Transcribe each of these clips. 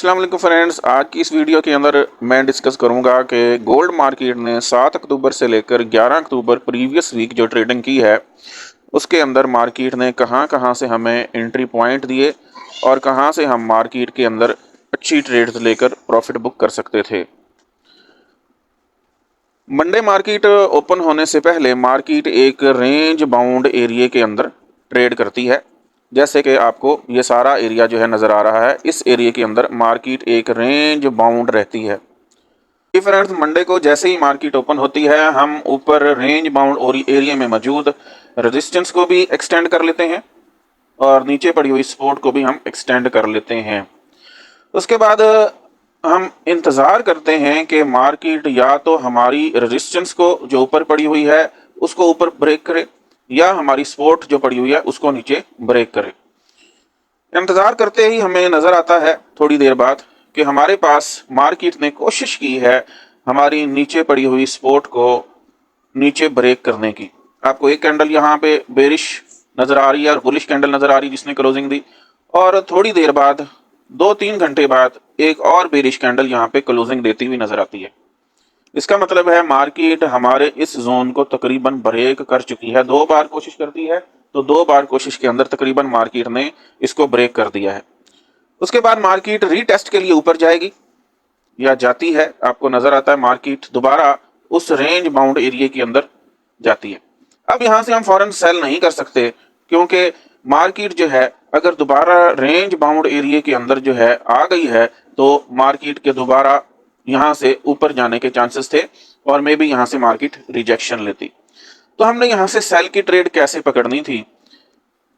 अस्सलाम वालेकुम फ्रेंड्स, आज की इस वीडियो के अंदर मैं डिस्कस करूंगा कि गोल्ड मार्केट ने 7 अक्टूबर से लेकर 11 अक्टूबर प्रीवियस वीक जो ट्रेडिंग की है उसके अंदर मार्केट ने कहां कहां से हमें एंट्री पॉइंट दिए और कहां से हम मार्केट के अंदर अच्छी ट्रेड्स लेकर प्रॉफिट बुक कर सकते थे। मंडे मार्केट ओपन होने से पहले मार्केट एक रेंज बाउंड एरिया के अंदर ट्रेड करती है। जैसे कि आपको ये सारा एरिया जो है नज़र आ रहा है, इस एरिया के अंदर मार्केट एक रेंज बाउंड रहती है। फ्रेंड्स, मंडे को जैसे ही मार्केट ओपन होती है हम ऊपर रेंज बाउंड और एरिया में मौजूद रेजिस्टेंस को भी एक्सटेंड कर लेते हैं और नीचे पड़ी हुई सपोर्ट को भी हम एक्सटेंड कर लेते हैं। उसके बाद हम इंतज़ार करते हैं कि मार्केट या तो हमारी रेजिस्टेंस को जो ऊपर पड़ी हुई है उसको ऊपर ब्रेक करे या हमारी सपोर्ट जो पड़ी हुई है उसको नीचे ब्रेक करे। इंतज़ार करते ही हमें नज़र आता है थोड़ी देर बाद कि हमारे पास मार्केट ने कोशिश की है हमारी नीचे पड़ी हुई सपोर्ट को नीचे ब्रेक करने की। आपको एक कैंडल यहाँ पे बेरिश नज़र आ रही है और बुलिश कैंडल नज़र आ रही है जिसने क्लोजिंग दी, और थोड़ी देर बाद 2-3 घंटे बाद एक और बेरिश कैंडल यहाँ पे क्लोजिंग देती हुई नज़र आती है। इसका मतलब है मार्केट हमारे इस जोन को तकरीबन ब्रेक कर चुकी है। 2 बार कोशिश करती है तो 2 बार कोशिश के अंदर तकरीबन मार्केट ने इसको ब्रेक कर दिया है। उसके बाद मार्केट रीटेस्ट के लिए ऊपर जाएगी या जाती है। आपको नजर आता है मार्केट दोबारा उस रेंज बाउंड एरिया के अंदर जाती है। अब यहां से हम फौरन सेल नहीं कर सकते क्योंकि मार्केट जो है अगर दोबारा रेंज बाउंड एरिया के अंदर जो है आ गई है तो मार्केट के दोबारा यहां से ऊपर जाने के चांसेस थे और मे बी यहां से मार्केट रिजेक्शन लेती। तो हमने यहां से सेल की ट्रेड कैसे पकड़नी थी।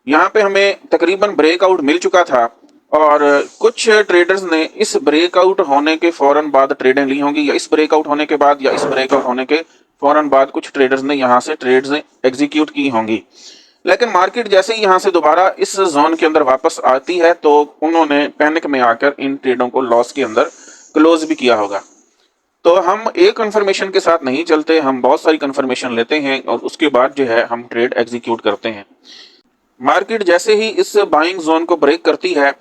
यहाँ पे हमें तकरीबन ब्रेकआउट मिल चुका था और कुछ ट्रेडर्स ने इस ब्रेकआउट होने के फौरन बाद ट्रेडें ली होंगी या इस ब्रेकआउट होने के बाद या इस ब्रेकआउट होने के फौरन बाद कुछ ट्रेडर्स ने यहाँ से ट्रेड्स एग्जीक्यूट की होंगी। लेकिन मार्केट जैसे ही यहाँ से दोबारा इस जोन के अंदर वापस आती है तो उन्होंने पैनिक में आकर इन ट्रेडों को लॉस के अंदर क्लोज भी किया होगा। तो हम एक कंफर्मेशन के साथ नहीं चलते, हम बहुत सारी कंफर्मेशन लेते हैं और उसके बाद जो है हम ट्रेड एग्जीक्यूट करते हैं। मार्केट जैसे ही इस बाइंग जोन को ब्रेक करती है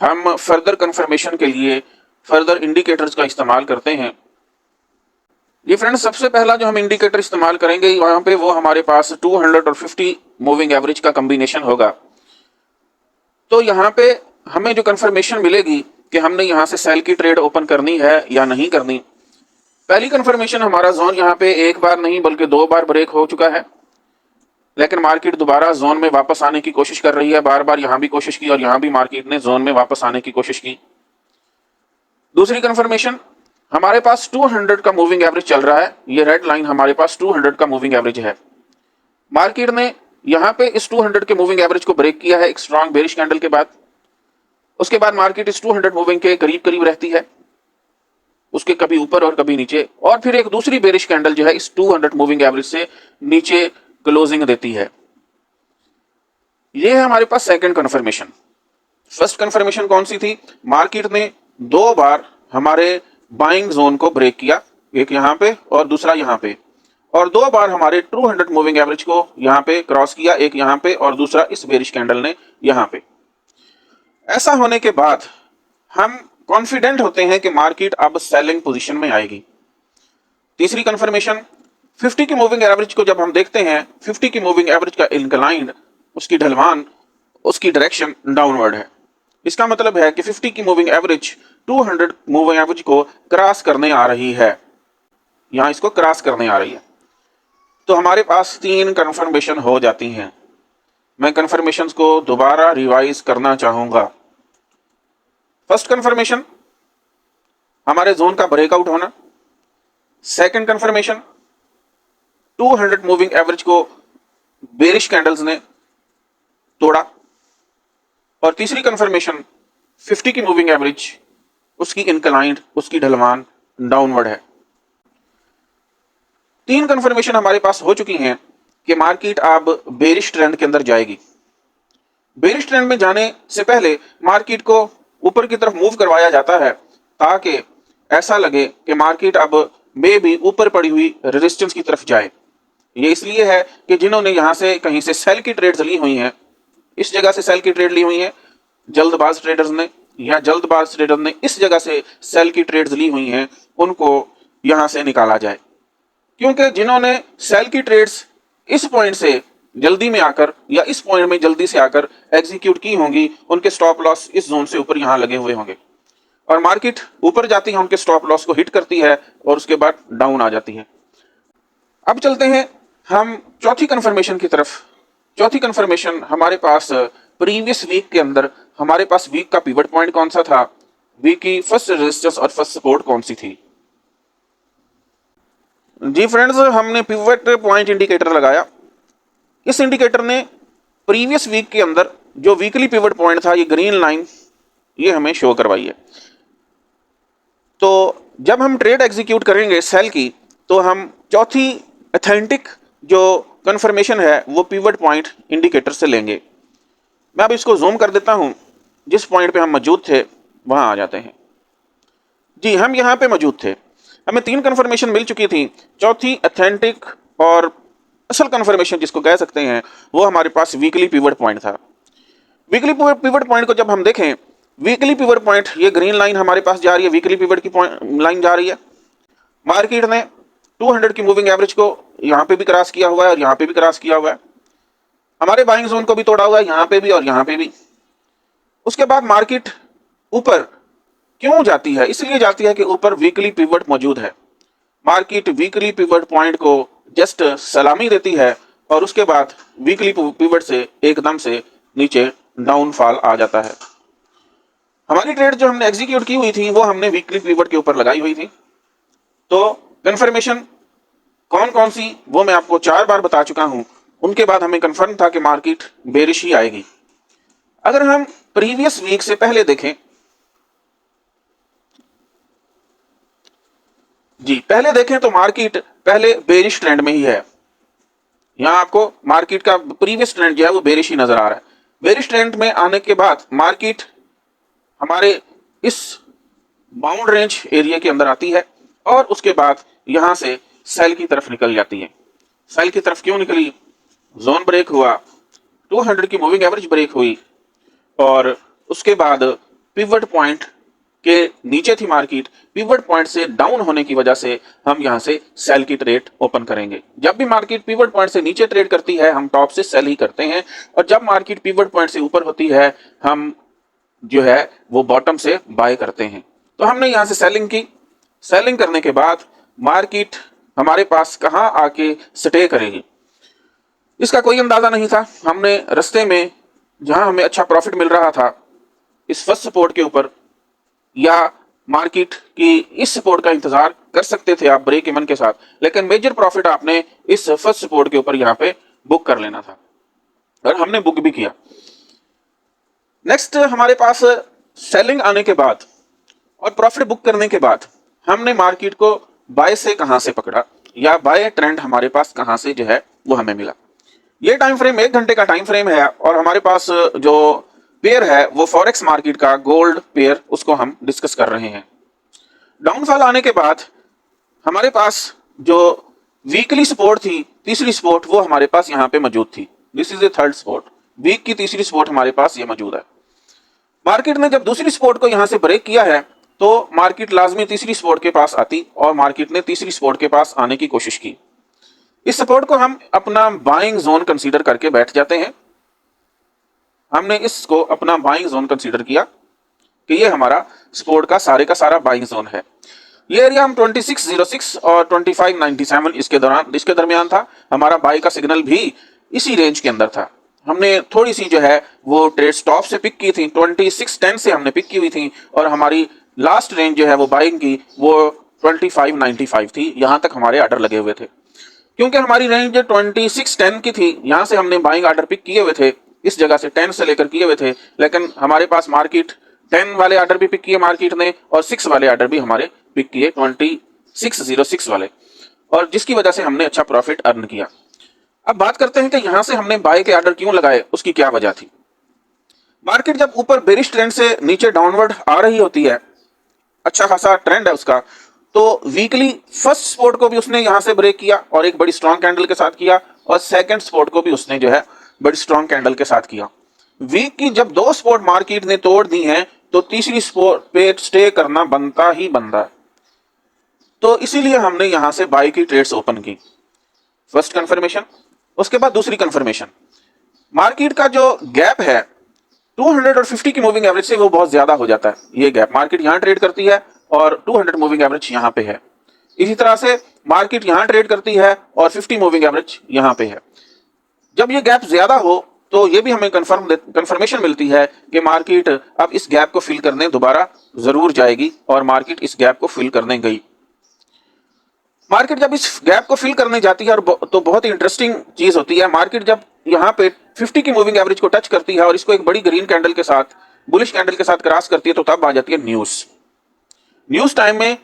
हम फर्दर कंफर्मेशन के लिए फर्दर इंडिकेटर्स का इस्तेमाल करते हैं। ये फ्रेंड्स, सबसे पहला जो हम इंडिकेटर इस्तेमाल करेंगे वहां पे वो हमारे पास 200 और 50 मूविंग एवरेज का कॉम्बिनेशन होगा। तो यहाँ पे हमें जो कंफर्मेशन मिलेगी कि हमने यहाँ से सेल की ट्रेड ओपन करनी है या नहीं करनी। पहली कंफर्मेशन, हमारा जोन यहाँ पे एक बार नहीं बल्कि 2 बार ब्रेक हो चुका है लेकिन मार्केट दोबारा जोन में वापस आने की कोशिश कर रही है। बार बार यहां भी कोशिश की और यहां भी मार्केट ने जोन में वापस आने की कोशिश की। दूसरी कंफर्मेशन, हमारे पास 200 का मूविंग एवरेज चल रहा है। ये रेड लाइन हमारे पास 200 का मूविंग एवरेज है। मार्केट ने यहां पे इस 200 के मूविंग एवरेज को ब्रेक किया है एक स्ट्रॉन्ग बेरिश कैंडल के बाद। उसके बाद मार्केट इस 200 मूविंग के करीब करीब रहती है, उसके कभी ऊपर और कभी नीचे, और फिर एक दूसरी बेरिश कैंडल जो है इस 200 मूविंग एवरेज से नीचे क्लोजिंग देती है। ये है हमारे पास सेकंड कंफर्मेशन। फर्स्ट कंफर्मेशन कौन सी थी? मार्केट ने 2 बार हमारे बाइंग जोन को ब्रेक किया, एक यहां पे और दूसरा यहां पे, और 2 बार हमारे 200 मूविंग एवरेज को यहां पे क्रॉस किया, एक यहां पे और दूसरा इस बेरिश कैंडल ने यहां पे। ऐसा होने के बाद हम कॉन्फिडेंट होते हैं कि मार्केट अब सेलिंग पोजीशन में आएगी। तीसरी कंफर्मेशन, 50 की मूविंग एवरेज को जब हम देखते हैं, 50 की मूविंग एवरेज का इंक्लाइंड, उसकी ढलवान, उसकी डायरेक्शन डाउनवर्ड है। इसका मतलब है कि 50 की मूविंग एवरेज 200 मूविंग एवरेज को क्रॉस करने आ रही है, यहां इसको क्रॉस करने आ रही है। तो हमारे पास 3 कंफर्मेशन हो जाती हैं। मैं कंफर्मेशंस को दोबारा रिवाइज करना चाहूंगा। फर्स्ट कंफर्मेशन, हमारे जोन का ब्रेकआउट होना। सेकंड कंफर्मेशन, 200 मूविंग एवरेज को बेरिश कैंडल्स ने तोड़ा। और तीसरी कंफर्मेशन, 50 की मूविंग एवरेज, उसकी इंक्लाइंड, उसकी ढलवान डाउनवर्ड है। 3 कंफर्मेशन हमारे पास हो चुकी हैं कि मार्केट अब बेरिश ट्रेंड के अंदर जाएगी। बेरिश ट्रेंड में जाने से पहले मार्केट को ऊपर की तरफ मूव करवाया जाता है ताकि ऐसा लगे कि मार्केट अब मे भी ऊपर पड़ी हुई रेजिस्टेंस की तरफ जाए। ये इसलिए है कि जिन्होंने यहां से कहीं से सेल की ट्रेड्स ली हुई हैं, इस जगह से सेल की ट्रेड ली हुई है जल्दबाज ट्रेडर्स ने, या जल्दबाज ट्रेडर ने इस जगह से सेल की ट्रेड्स ली हुई हैं उनको यहां से निकाला जाए, क्योंकि जिन्होंने सेल की ट्रेड्स इस पॉइंट से जल्दी में आकर या इस पॉइंट में जल्दी से आकर एग्जीक्यूट की होंगी उनके स्टॉप लॉस इस जोन से ऊपर यहां लगे हुए होंगे, और मार्केट ऊपर जाती है उनके स्टॉप लॉस को हिट करती है और उसके बाद डाउन आ जाती है। अब चलते हैं हम चौथी कंफर्मेशन की तरफ। चौथी कंफर्मेशन हमारे पास प्रीवियस वीक के अंदर हमारे पास वीक का पिवट पॉइंट कौन सा था, वीक की फर्स्ट रेजिस्टेंस और फर्स्ट सपोर्ट कौन सी थी। जी फ्रेंड्स, हमने पिवट पॉइंट इंडिकेटर लगाया। इस इंडिकेटर ने प्रीवियस वीक के अंदर जो वीकली पिवट पॉइंट था, ये ग्रीन लाइन ये हमें शो करवाई है। तो जब हम ट्रेड एग्जीक्यूट करेंगे सेल की, तो हम चौथी ऑथेंटिक जो कंफर्मेशन है वो पिवट पॉइंट इंडिकेटर से लेंगे। मैं अब इसको जूम कर देता हूं, जिस पॉइंट पे हम मौजूद थे वहां आ जाते हैं। जी, हम यहां पे मौजूद थे। हमें 3 कंफर्मेशन मिल चुकी थी। चौथी ऑथेंटिक और असल कंफर्मेशन जिसको कह सकते हैं वो हमारे पास वीकली पिवट पॉइंट था। वीकली पिवट पॉइंट को जब हम देखें, वीकली पिवट पॉइंट ये ग्रीन लाइन हमारे पास जा रही है, वीकली पिवट की लाइन जा रही है। मार्केट ने 200 की मूविंग एवरेज को यहां पे भी क्रॉस किया हुआ है और यहां पे भी क्रॉस किया हुआ है। हमारे बाइंग जोन को भी तोड़ा हुआ है यहां पे भी और यहां पे भी। उसके बाद मार्केट ऊपर क्यों जाती है? इसलिए जाती है कि ऊपर वीकली पिवट मौजूद है। मार्केट वीकली पिवट पॉइंट को जस्ट सलामी देती है और उसके बाद वीकली पिवट से एकदम से नीचे डाउनफॉल आ जाता है। हमारी ट्रेड जो हमने एग्जीक्यूट की हुई थी वो हमने वीकली पिवट के ऊपर लगाई हुई थी। तो कंफर्मेशन कौन कौन सी वो मैं आपको 4 बार बता चुका हूं। उनके बाद हमें कंफर्म था कि मार्केट बेरिश ही आएगी। अगर हम प्रीवियस वीक से पहले देखें, जी पहले देखें तो मार्केट पहले बेरिश ट्रेंड में ही है। यहां आपको मार्केट का प्रीवियस ट्रेंड जो है वो बेरिश ही नजर आ रहा है। बेरिश ट्रेंड में आने के बाद मार्केट हमारे इस बाउंड रेंज एरिया के अंदर आती है और उसके बाद यहां से सेल की तरफ निकल जाती है। सेल की तरफ क्यों निकली? जोन ब्रेक हुआ, 200 की मूविंग एवरेज ब्रेक हुई और उसके बाद पिवट पॉइंट के नीचे थी मार्केट। पिवट पॉइंट से डाउन होने की वजह से हम यहां से सेल की ट्रेड ओपन करेंगे। जब भी मार्केट पिवट पॉइंट से नीचे ट्रेड करती है हम टॉप से सेल ही करते हैं, और जब मार्केट पिवट पॉइंट से ऊपर होती है हम जो है वो बॉटम से बाय करते हैं। तो हमने यहां से सेलिंग की। सेलिंग करने के बाद मार्केट हमारे पास कहां आके स्टे करेगी इसका कोई अंदाजा नहीं था। हमने रास्ते में जहां हमें अच्छा प्रॉफिट मिल रहा था इस फर्स्ट सपोर्ट के ऊपर, या मार्केट की इस सपोर्ट का इंतजार कर सकते थे आप ब्रेक इवन के साथ, लेकिन मेजर प्रॉफिट आपने इस फर्स्ट सपोर्ट के ऊपर यहां पे बुक कर लेना था और हमने बुक भी किया। नेक्स्ट हमारे पास सेलिंग आने के बाद और प्रॉफिट बुक करने के बाद हमने मार्केट को बाय से कहां से पकड़ा, या बाय ट्रेंड हमारे पास कहां से जो है वो हमें मिला। ये टाइम फ्रेम 1 घंटे का टाइम फ्रेम है और हमारे पास जो पेयर है वो फॉरेक्स मार्केट का गोल्ड पेयर, उसको हम डिस्कस कर रहे हैं। डाउनफॉल आने के बाद हमारे पास जो वीकली सपोर्ट थी, तीसरी सपोर्ट, वो हमारे पास यहाँ पे मौजूद थी। This is a third support. Week की तीसरी सपोर्ट हमारे पास ये मौजूद है। मार्केट ने जब दूसरी सपोर्ट को यहां से ब्रेक किया है तो मार्केट लाजमी तीसरी सपोर्ट के पास आती और मार्केट ने तीसरी सपोर्ट के पास आने की कोशिश की। इस सपोर्ट को हम अपना बाइंग जोन कंसीडर करके बैठ जाते हैं। हमने इसको अपना बाइंग जोन कंसीडर किया कि ये हमारा सपोर्ट का सारा बाइंग जोन है। ये एरिया हम 2606 और 2597 इसके दरमियान था। हमारा बाई का सिग्नल भी इसी रेंज के अंदर था। हमने थोड़ी सी जो है वो ट्रेड स्टॉप से पिक की थी, 2610 से हमने पिक की हुई थी और हमारी लास्ट रेंज जो है वो बाइंग की वो 2595 थी। यहां तक हमारे ऑर्डर लगे हुए थे। क्योंकि हमारी रेंज 2610 की थी, यहां से हमने बाइंग ऑर्डर पिक किए हुए थे, इस जगह से 10 से लेकर किए हुए थे, लेकिन हमारे पास मार्केट 10 वाले ऑर्डर भी पिक किए मार्केट ने और 6 वाले ऑर्डर भी हमारे पिक किए 2606 वाले, और जिसकी वजह से हमने अच्छा प्रॉफिट अर्न किया। अब बात करते हैं कि यहां से हमने बाय के ऑर्डर क्यों लगाए, उसकी क्या वजह थी। मार्केट जब ऊपर बेरिश ट्रेंड से नीचे डाउनवर्ड आ रही होती है, अच्छा खासा ट्रेंड है उसका, तो वीकली फर्स्ट सपोर्ट को भी उसने यहां से ब्रेक किया और एक बड़ी स्ट्रॉन्ग कैंडल के साथ किया, और सेकंड सपोर्ट को भी उसने जो है बड़ी स्ट्रॉन्ग कैंडल के साथ किया। वीक की जब 2 सपोर्ट मार्केट ने तोड़ दी हैं तो तीसरी स्पोर्ट पे स्टे करना बनता ही बनता है। तो इसीलिए हमने यहां से बाई की ट्रेड्स ओपन की। फर्स्ट कंफर्मेशन, उसके बाद दूसरी कंफर्मेशन, मार्केट का जो गैप है 200 और 50 की मूविंग एवरेज से वो बहुत ज्यादा हो जाता है। ये गैप मार्केट यहां ट्रेड करती है और 200 मूविंग एवरेज यहां पे है। इसी तरह से मार्केट यहां ट्रेड करती है और 50 मूविंग एवरेज यहां पे है। जब ये गैप ज्यादा हो तो ये भी हमें कंफर्मेशन मिलती है कि मार्केट अब इस गैप को फिल करने दोबारा जरूर जाएगी, और मार्केट इस गैप को फिल करने गई। मार्केट जब इस गैप को फिल करने जाती है तो बहुत ही इंटरेस्टिंग चीज होती है। मार्केट जब यहाँ पे 50 की मूविंग एवरेज को टच करती है और इसको एक बड़ी ग्रीन कैंडल के साथ, बुलिश कैंडल के साथ क्रॉस करती है, तो तब आ जाती है न्यूज टाइम में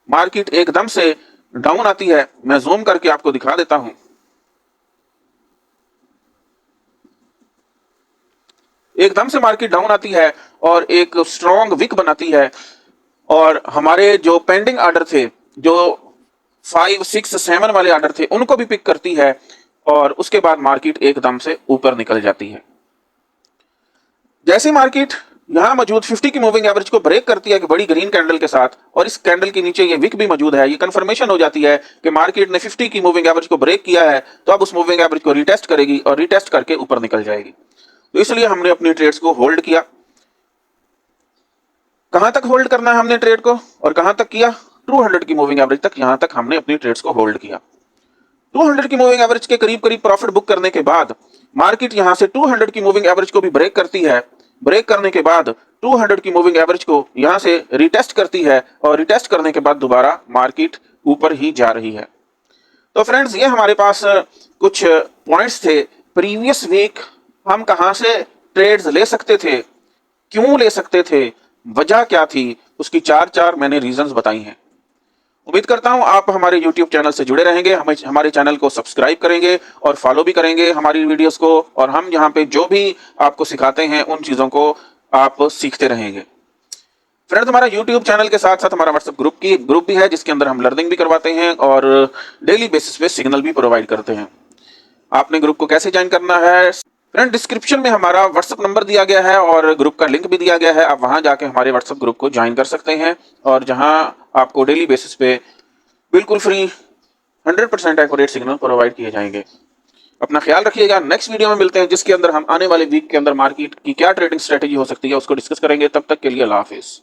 मार्केट एकदम से डाउन आती है। मैं जूम करके आपको दिखा देता हूं। एकदम से मार्केट डाउन आती है और एक स्ट्रॉन्ग विक बनाती है, और हमारे जो पेंडिंग ऑर्डर थे, जो 5, 6, 7 वाले ऑर्डर थे, उनको भी पिक करती है, और उसके बाद मार्केट एकदम से ऊपर निकल जाती है। जैसे मार्केट यहां मौजूद 50 की मूविंग एवरेज को ब्रेक करती है कि बड़ी ग्रीन कैंडल के साथ, और इस कैंडल के नीचे ये विक भी मौजूद है, ये कंफर्मेशन हो जाती है कि मार्केट ने 50 की मूविंग एवरेज को ब्रेक किया है, तो अब उस मूविंग एवरेज को रिटेस्ट करेगी और रिटेस्ट करके ऊपर निकल जाएगी। तो इसलिए हमने अपनी ट्रेड्स को होल्ड किया। कहां तक होल्ड करना है हमने ट्रेड को, और कहां तक किया? 200 की मूविंग एवरेज तक, यहां तक हमने अपनी ट्रेड्स को होल्ड किया। 200 की मूविंग एवरेज के करीब करीब प्रॉफिट बुक करने के बाद मार्केट यहां से 200 की मूविंग एवरेज को भी ब्रेक करती है। ब्रेक करने के बाद 200 की मूविंग एवरेज को यहां से रिटेस्ट करती है, और रिटेस्ट करने के बाद दोबारा मार्केट ऊपर ही जा रही है। तो फ्रेंड्स, ये हमारे पास कुछ पॉइंट्स थे। प्रीवियस वीक हम कहां से ट्रेड्स ले सकते थे, क्यों ले सकते थे, वजह क्या थी, उसकी चार मैंने रीजंस बताई हैं। उम्मीद करता हूं आप हमारे YouTube चैनल से जुड़े रहेंगे, हमारे चैनल को सब्सक्राइब करेंगे और फॉलो भी करेंगे हमारी वीडियोस को, और हम यहाँ पे जो भी आपको सिखाते हैं उन चीजों को आप सीखते रहेंगे। फ्रेंड्स, हमारा YouTube चैनल के साथ साथ हमारा व्हाट्सएप ग्रुप भी है, जिसके अंदर हम लर्निंग भी करवाते हैं और डेली बेसिस पे सिग्नल भी प्रोवाइड करते हैं। आपने ग्रुप को कैसे ज्वाइन करना है, फ्रेंड, डिस्क्रिप्शन में हमारा व्हाट्सएप नंबर दिया गया है और ग्रुप का लिंक भी दिया गया है। आप वहां जाके हमारे व्हाट्सएप ग्रुप को ज्वाइन कर सकते हैं, और जहां आपको डेली बेसिस पे बिल्कुल फ्री 100% एक्यूरेट सिग्नल प्रोवाइड किए जाएंगे। अपना ख्याल रखिएगा। नेक्स्ट वीडियो में मिलते हैं, जिसके अंदर हम आने वाले वीक के अंदर मार्केट की क्या ट्रेडिंग स्ट्रेटेजी हो सकती है उसको डिस्कस करेंगे। तब तक के लिए अल्लाह हाफिज।